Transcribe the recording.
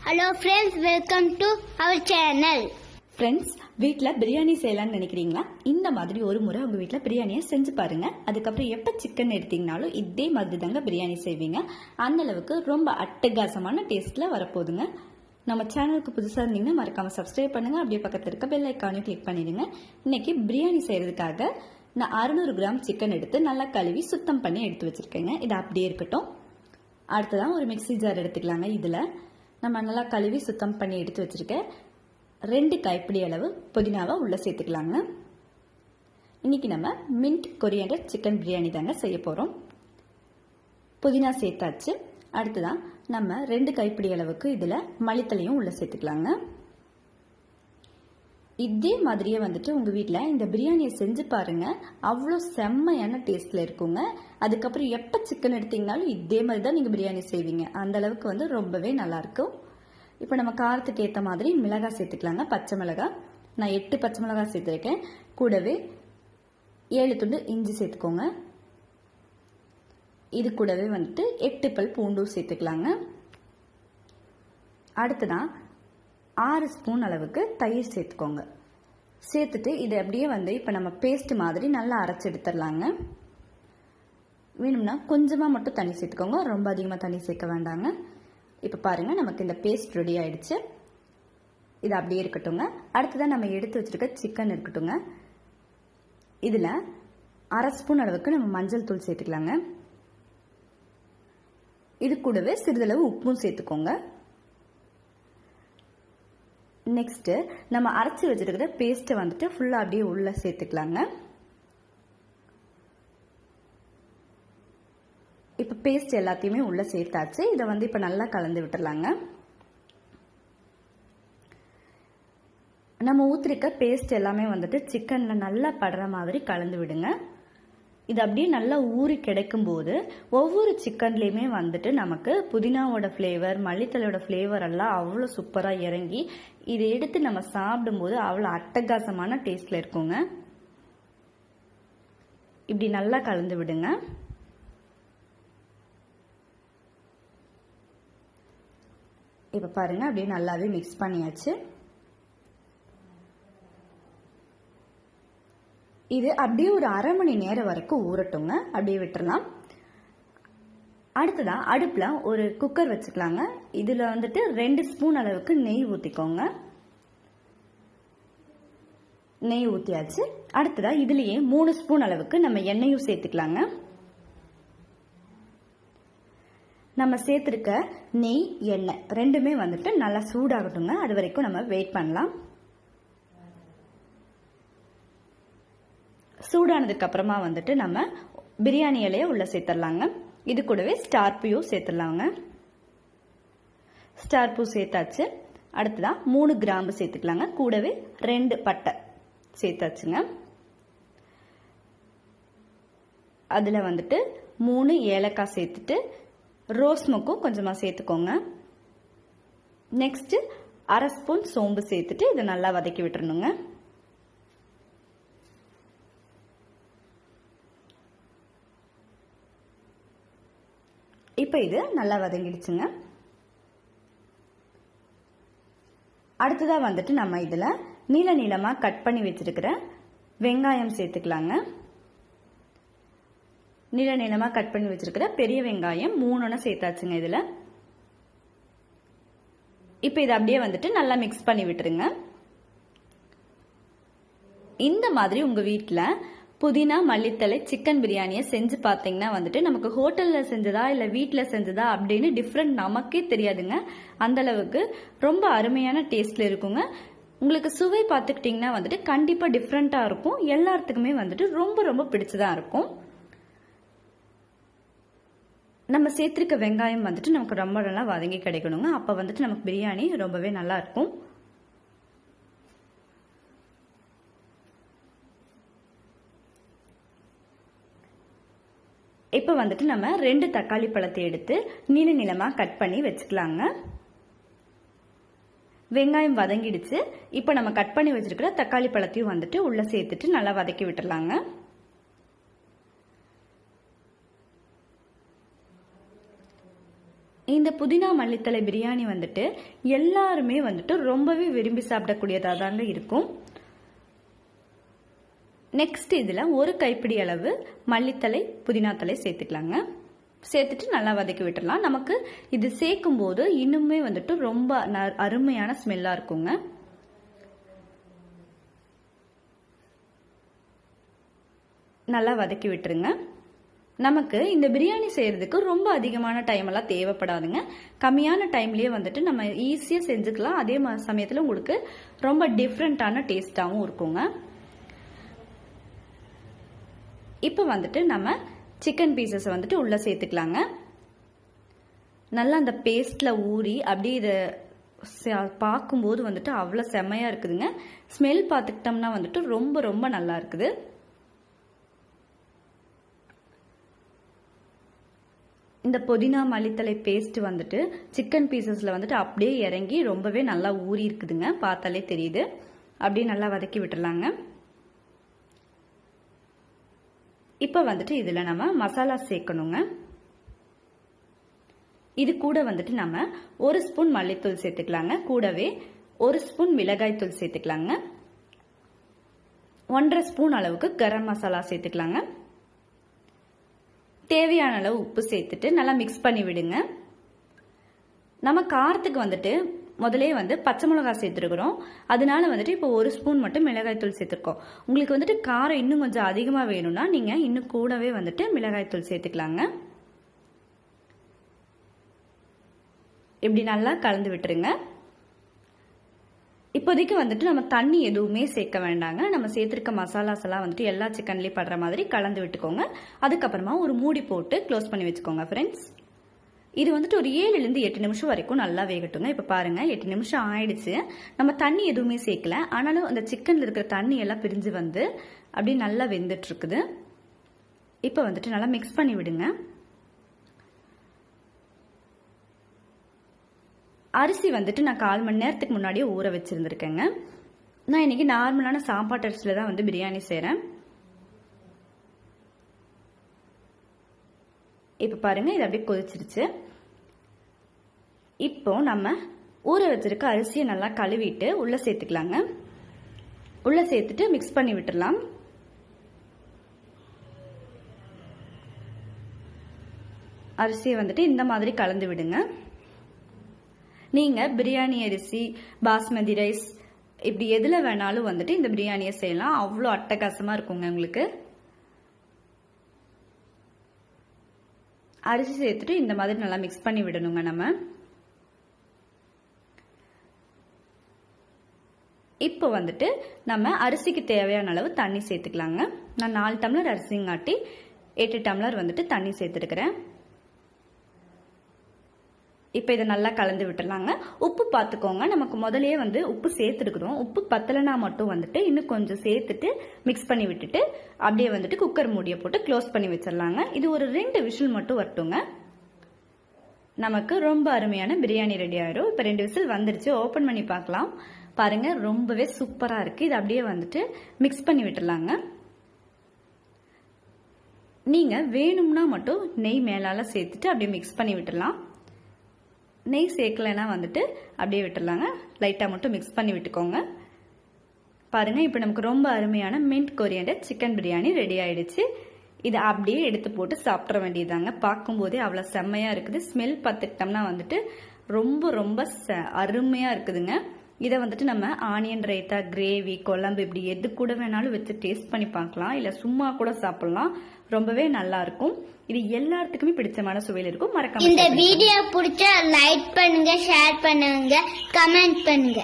Hello friends, welcome to our channel. Friends, வீட்டில் பிரியாணி செய்யலான்னு நினைக்கிறீங்களா? இந்த மாதிரி ஒரு முறை உங்கள் வீட்டில் பிரியாணியை செஞ்சு பாருங்கள். அதுக்கப்புறம் எப்போ சிக்கன் எடுத்தீங்கனாலும் இதே மாதிரி தாங்க பிரியாணி செய்வீங்க. அந்தளவுக்கு ரொம்ப அட்டகாசமான டேஸ்ட்டில் வரப்போகுதுங்க. நம்ம சேனலுக்கு புதுசாக இருந்தீங்கன்னா மறக்காமல் சப்ஸ்கிரைப் பண்ணுங்கள். அப்படியே பக்கத்தில் இருக்க பெல் ஐக்கானையும் கிளிக் பண்ணிடுங்க. இன்றைக்கி பிரியாணி செய்கிறதுக்காக நான் 600 கிராம் சிக்கன் எடுத்து நல்லா கழுவி சுத்தம் பண்ணி எடுத்து வச்சுருக்கேங்க. இது அப்படியே இருக்கட்டும். அடுத்ததான் ஒரு மிக்சி ஜார் எடுத்துக்கலாங்க. இதில் நம்ம நல்லா கழுவி சுத்தம் பண்ணி எடுத்து வச்சுருக்கேன் 2 கைப்பிடி அளவு புதினாவை உள்ளே சேர்த்துக்கலாங்க. இன்றைக்கி நம்ம மின்ட் கொரியாண்டர் சிக்கன் பிரியாணி தாங்க செய்ய போகிறோம். புதினா சேர்த்தாச்சு. அடுத்துதான் நம்ம 2 கைப்பிடி அளவுக்கு இதில் மல்லித்தலையும் உள்ளே சேர்த்துக்கலாங்க. இதே மாதிரியே உங்கள் வீட்டில் இந்த பிரியாணியை செஞ்சு பாருங்கள். அவ்வளோ செம்மையான டேஸ்ட்டில் இருக்குங்க. அதுக்கப்புறம் எப்போ சிக்கன் எடுத்தீங்கனாலும் இதே மாதிரி தான் நீங்கள் பிரியாணி செய்வீங்க. அந்தளவுக்கு ரொம்பவே நல்லாயிருக்கும். இப்போ நம்ம காரத்துக்கு ஏற்ற மாதிரி மிளகாய் சேர்த்துக்கலாங்க. பச்சை மிளகாய் நான் 8 பச்சை மிளகாய் சேர்த்துருக்கேன். கூடவே 7 துண்டு இஞ்சி சேர்த்துக்கோங்க. இது கூடவே 8 பல் பூண்டும் சேர்த்துக்கலாங்க. அடுத்ததான் 6 ஸ்பூன் அளவுக்கு தயிர் சேர்த்துக்கோங்க. சேர்த்துட்டு இதை அப்படியே இப்போ நம்ம பேஸ்ட் மாதிரி நல்லா அரைச்சி எடுத்துடலாங்க. வேணும்னா கொஞ்சமாக மட்டும் தண்ணி சேர்த்துக்கோங்க. ரொம்ப அதிகமாக தண்ணி சேர்க்க வேண்டாங்க. இப்போ பாருங்கள், நமக்கு இந்த பேஸ்ட் ரெடி ஆகிடுச்சு. இது அப்படியே இருக்கட்டுங்க. அடுத்ததான் நம்ம எடுத்து வச்சுருக்க சிக்கன் இருக்கட்டுங்க. இதில் 1/2 ஸ்பூன் அளவுக்கு நம்ம மஞ்சள் தூள் சேர்த்துக்கலாங்க. இது கூடவே சிறிதளவு உப்பும் சேர்த்துக்கோங்க. நெக்ஸ்ட்டு நம்ம அரைச்சி வச்சுருக்கிற பேஸ்ட்டை ஃபுல்லாக அப்படியே உள்ளே சேர்த்துக்கலாங்க. இப்போ பேஸ்ட் எல்லாத்தையுமே உள்ளே சேர்த்தாச்சு. இதை இப்போ நல்லா கலந்து விட்டுடலாங்க. நம்ம ஊற்றிருக்க பேஸ்ட் எல்லாமே சிக்கனில் நல்லா படுற மாதிரி கலந்து விடுங்க. இது அப்படியே நல்லா ஊறி கிடைக்கும் போது ஒவ்வொரு சிக்கன்லேயுமே நமக்கு புதினாவோட ஃப்ளேவர், மல்லித்தலையோட ஃப்ளேவர் எல்லாம் அவ்வளோ சூப்பராக இறங்கி இதை எடுத்து நம்ம சாப்பிடும்போது அவ்வளோ அட்டகாசமான டேஸ்ட்டில் இருக்குங்க. இப்படி நல்லா கலந்து விடுங்க. இப்போ பாருங்கள், அப்படியே நல்லாவே மிக்ஸ் பண்ணியாச்சு. இது அப்படியே ஒரு 1/2 மணி நேரம் வரைக்கும் ஊறட்டுங்க. அப்படியே விட்டுறலாம். அடுத்ததான் அடுப்பில் ஒரு குக்கர் வச்சுக்கலாங்க. இதில் 2 ஸ்பூன் அளவுக்கு நெய் ஊற்றிக்கோங்க. நெய் ஊற்றியாச்சு. அடுத்ததாக இதுலேயே 3 ஸ்பூன் அளவுக்கு நம்ம எண்ணெயும் சேர்த்துக்கலாங்க. நம்ம சேர்த்துருக்க நெய், எண்ணெய் ரெண்டுமே நல்லா சூடாகட்டுங்க. அது வரைக்கும் நம்ம வெயிட் பண்ணலாம். சூடானதுக்கு அப்புறமா நம்ம பிரியாணி இலையை உள்ள சேர்த்துடலாங்க. இது கூடவே ஸ்டார் பூயும் சேர்த்துடலாங்க. ஸ்டார் பூ சேர்த்தாச்சு. அடுத்ததான் 3 கிராம்பு சேர்த்துக்கலாங்க. கூடவே 2 பட்டை சேர்த்தாச்சுங்க. அதில் 3 ஏலக்காய் சேர்த்துட்டு ரோஸ் மொக்கும் கொஞ்சமாக சேர்த்துக்கோங்க. நெக்ஸ்ட்டு 1/2 ஸ்பூன் சோம்பு சேர்த்துட்டு இதை நல்லா வதக்கி விட்டுறணுங்க. இப்போ இது நல்லா வதங்கிடுச்சுங்க. அடுத்ததாக நம்ம இதில் நீள நீளமாக கட் பண்ணி வச்சிருக்கிற வெங்காயம் சேர்த்துக்கலாங்க. நீள நீளமாக கட் பண்ணி வச்சிருக்கிற பெரிய வெங்காயம் 3 சேர்த்தாச்சுங்க இதில். இப்போ இதை அப்படியே நல்லா மிக்ஸ் பண்ணி விட்டுருங்க. இந்த மாதிரி உங்கள் வீட்டில் புதினா மல்லித்தலை சிக்கன் பிரியாணியை செஞ்சு பார்த்தீங்கன்னா நமக்கு ஹோட்டலில் செஞ்சதா இல்லை வீட்டில் செஞ்சதா அப்படின்னு டிஃப்ரெண்ட் நமக்கே தெரியாதுங்க. அந்தளவுக்கு ரொம்ப அருமையான டேஸ்ட்டில் இருக்குங்க. உங்களுக்கு சுவை பார்த்துக்கிட்டிங்கன்னா கண்டிப்பாக டிஃப்ரெண்ட்டாக இருக்கும். எல்லாத்துக்குமே ரொம்ப ரொம்ப பிடிச்சதாக இருக்கும். நம்ம சேர்த்துருக்க வெங்காயம் நமக்கு ரொம்ப நல்லா வதங்கி கிடைக்கணுங்க. அப்போ நமக்கு பிரியாணி ரொம்பவே நல்லா இருக்கும். இப்போ நம்ம 2 தக்காளி பழத்தை எடுத்து நீள நீளமாக கட் பண்ணி வச்சுக்கலாங்க. வெங்காயம் வதங்கிடுச்சு. இப்போ நம்ம கட் பண்ணி வச்சிருக்கிற தக்காளி பழத்தையும் உள்ள சேர்த்துட்டு நல்லா வதக்கி விட்டுடலாங்க. இந்த புதினா மல்லித்தலை பிரியாணி வந்துட்டு எல்லாருமே வந்துட்டு ரொம்பவே விரும்பி சாப்பிடக்கூடியதாக தாங்க இருக்கும். நெக்ஸ்ட் இதில் ஒரு கைப்பிடி அளவு மல்லித்தலை புதினா தலை சேர்த்துக்கலாங்க. சேர்த்துட்டு நல்லா வதக்கி விட்டுடலாம். நமக்கு இது சேர்க்கும் போது இன்னுமே வந்துட்டு ரொம்ப அருமையான ஸ்மெல்லாக இருக்குங்க. நல்லா வதக்கி விட்டுருங்க. நமக்கு இந்த பிரியாணி செய்யறதுக்கு ரொம்ப அதிகமான டைம் எல்லாம் தேவைப்படாதுங்க. கம்மியான டைம்லயே வந்துட்டு நம்ம ஈஸியா செஞ்சுக்கலாம். அதே சமயத்துல உங்களுக்கு ரொம்ப டிஃப்ரெண்டான டேஸ்டாவும் இருக்குங்க. இப்போ வந்துட்டு நம்ம சிக்கன் பீசஸ் வந்துட்டு உள்ள சேர்த்துக்கலாங்க. நல்லா அந்த பேஸ்ட்ல ஊறி அப்படியே இதை பார்க்கும்போது வந்துட்டு அவ்வளோ செம்மையா இருக்குதுங்க. ஸ்மெல் பார்த்துக்கிட்டோம்னா வந்துட்டு ரொம்ப ரொம்ப நல்லா இருக்குது. இந்த புதினா மல்லித்தலை பேஸ்ட் வந்துட்டு சிக்கன் பீசஸ்ல வந்துட்டு அப்படியே இறங்கி ரொம்பவே நல்லா ஊறி இருக்குதுங்க. பார்த்தாலே தெரியுது. அப்படியே நல்லா வதக்கி விட்டுறலாங்க. இப்போ வந்துட்டு இதுல நம்ம மசாலா சேர்க்கணுங்க. இது கூட வந்துட்டு நம்ம 1 ஸ்பூன் மல்லித்தூள் சேர்த்துக்கலாங்க. கூடவே 1 ஸ்பூன் மிளகாய் தூள் சேர்த்துக்கலாங்க. 1.5 ஸ்பூன் அளவுக்கு கரம் மசாலா சேர்த்துக்கலாங்க. தேவையான அளவு உப்பு சேர்த்துட்டு நல்லா மிக்ஸ் பண்ணி விடுங்க. நம்ம காரத்துக்கு வந்துட்டு முதலே வந்து பச்சை மிளகாய் சேர்த்துருக்குறோம். அதனால வந்துட்டு இப்போ 1 ஸ்பூன் மட்டும் மிளகாய் தூள் சேர்த்துருக்கோம். உங்களுக்கு வந்துட்டு காரம் இன்னும் கொஞ்சம் அதிகமாக வேணும்னா நீங்க இன்னும் கூடவே வந்துட்டு மிளகாய் தூள் சேர்த்துக்கலாங்க. இப்படி நல்லா கலந்து விட்டுருங்க. இப்போதைக்கு வந்துட்டு நம்ம தண்ணி எதுவுமே சேர்க்க வேண்டாங்க. நம்ம சேர்த்துருக்க மசாலாஸ் எல்லாம் வந்துட்டு எல்லா சிக்கன்லயும் படுற மாதிரி கலந்து விட்டுக்கோங்க. அதுக்கப்புறமா ஒரு மூடி போட்டு க்ளோஸ் பண்ணி வச்சுக்கோங்க ஃப்ரெண்ட்ஸ். இது வந்துட்டு ஒரு 7லிருந்து 8 நிமிஷம் வரைக்கும் நல்லா வேகட்டுங்க. இப்போ பாருங்க 8 நிமிஷம் ஆயிடுச்சு. நம்ம தண்ணி எதுவுமே சேர்க்கல. ஆனாலும் அந்த சிக்கன்ல இருக்கிற தண்ணி எல்லாம் பிரிஞ்சு வந்து அப்படியே நல்லா வெந்துட்டு இருக்குது. இப்போ வந்துட்டு நல்லா மிக்ஸ் பண்ணி விடுங்க. அரிசி வந்துட்டு நான் 1/4 மணி நேரத்துக்கு முன்னாடியே ஊற வச்சிருந்திருக்கேங்க. நான் இன்னைக்கு நார்மலான சாப்பாட்டு அரிசியில தான் வந்து பிரியாணி செய்றேன். இப்ப பாருங்க இது அப்படியே கொதிச்சிருச்சு. இப்போ நம்ம ஊற வச்சிருக்க அரிசியை நல்லா கழுவிட்டு உள்ள சேர்த்துக்கலாங்க. உள்ள சேர்த்துட்டு மிக்ஸ் பண்ணி விட்டுடலாம். அரிசியை வந்துட்டு இந்த மாதிரி கலந்து விடுங்க. நீங்க பிரியாணி அரிசி, பாஸ்மதி ரைஸ் இப்படி எதுல வேணாலும் வந்துட்டு இந்த பிரியாணியை செய்யலாம். அவ்வளோ அட்டகாசமா இருக்குங்க உங்களுக்கு. அரிசி சேர்த்துட்டு இந்த மாதிரி நல்லா மிக்ஸ் பண்ணி விடணுங்க. நம்ம இப்போ வந்துட்டு நம்ம அரிசிக்கு தேவையான அளவு தண்ணி சேர்த்துக்கலாங்க. நான் 4 டம்ளர் அரிசிங்காட்டி 8 டம்ளர் வந்துட்டு தண்ணி சேர்த்துருக்கிறேன். இப்போ இதை நல்லா கலந்து விட்டுடலாங்க. உப்பு பார்த்துக்கோங்க. நமக்கு முதலே வந்து உப்பு சேர்த்துருக்குறோம். உப்பு பத்தலைனா மட்டும் வந்துட்டு இன்னும் கொஞ்சம் சேர்த்துட்டு மிக்ஸ் பண்ணி விட்டுட்டு அப்படியே வந்துட்டு குக்கர் மூடியை போட்டு க்ளோஸ் பண்ணி வச்சிடலாங்க. இது ஒரு 2 விசில் மட்டும் வரட்டுங்க. நமக்கு ரொம்ப அருமையான பிரியாணி ரெடி ஆயிடும். இப்போ 2 விசில் வந்துருச்சு. ஓப்பன் பண்ணி பார்க்கலாம். பாருங்க ரொம்பவே சூப்பரா இருக்கு. இது அப்படியே வந்துட்டு மிக்ஸ் பண்ணி விட்டுடலாங்க. நீங்க வேணும்னா மட்டும் நெய் மேலால சேர்த்துட்டு அப்படியே மிக்ஸ் பண்ணி விட்டுடலாம். நெய் சேர்க்கலைன்னா வந்துட்டு அப்படியே விட்டுடலாங்க. லைட்டாக மட்டும் மிக்ஸ் பண்ணி விட்டுக்கோங்க. பாருங்க இப்போ நமக்கு ரொம்ப அருமையான mint coriander chicken biryani ready ஆயிடுச்சு. இதை அப்படியே எடுத்து போட்டு சாப்பிட வேண்டியதாங்க. பார்க்கும்போதே அவ்வளோ செம்மையா இருக்குது. ஸ்மெல் பார்த்துக்கிட்டோம்னா வந்துட்டு ரொம்ப ரொம்ப அருமையா இருக்குதுங்க. இதை வந்துட்டு நம்ம ஆனியன் ரைத்தா, கிரேவி, குழம்பு இப்படி எது கூட வேணாலும் வச்சு டேஸ்ட் பண்ணி பார்க்கலாம். இல்லை சும்மா கூட சாப்பிடலாம். ரொம்பவே நல்லா இருக்கும். இது எல்லாத்துக்குமே பிடிச்சமான சுவையில் இருக்கும். மறக்காம இந்த வீடியோ பிடிச்சா லைக் பண்ணுங்க, ஷேர் பண்ணுங்க, கமெண்ட் பண்ணுங்க.